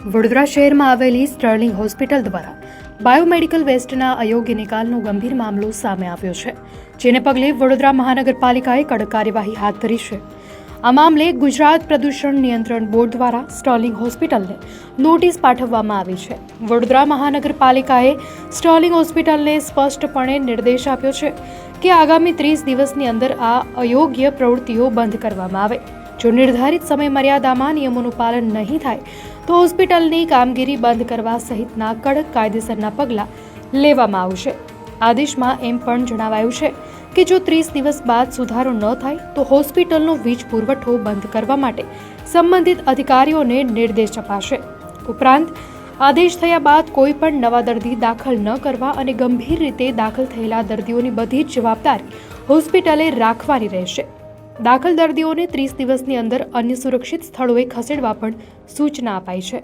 વડોદરા શહેરમાં આવેલી Sterling hospital દ્વારા બાયોમેડિકલ વેસ્ટના અયોગ્ય નિકાલનો ગંભીર મામલો સામે આવ્યો છે, જેને પગલે વડોદરા મહાનગરપાલિકાએ કડક કાર્યવાહી હાથ ધરી છે. આ મામલે ગુજરાત પ્રદૂષણ નિયંત્રણ બોર્ડ દ્વારા સ્ટર્લિંગ હોસ્પિટલને નોટિસ પાઠવવામાં આવી છે. વડોદરા મહાનગરપાલિકાએ સ્ટર્લિંગ હોસ્પિટલને સ્પષ્ટપણે નિર્દેશ આપ્યો છે કે આગામી 30 દિવસની અંદર આ અયોગ્ય પ્રવૃત્તિઓ બંધ કરવામાં આવે. જો નિર્ધારિત સમય મર્યાદામાં નિયમોનું પાલન નહીં થાય તો હોસ્પિટલની કામગીરી બંધ કરવા સહિતના કડક કાયદેસરના પગલાં લેવામાં આવશે. આદેશમાં એમ પણ જણાવાયું છે કે જો 30 દિવસ બાદ સુધારો ન થાય તો હોસ્પિટલનો વીજ પુરવઠો બંધ કરવા માટે સંબંધિત અધિકારીઓને નિર્દેશ અપાશે. ઉપરાંત આદેશ થયા બાદ કોઈ પણ નવા દર્દી દાખલ ન કરવા અને ગંભીર રીતે દાખલ થયેલા દર્દીઓની બધી જ જવાબદારી હોસ્પિટલે રાખવાની રહેશે. દાખલ દર્દીઓને 30 દિવસની અંદર અન્ય સુરક્ષિત સ્થળોએ ખસેડવા પણ સૂચના અપાઈ છે.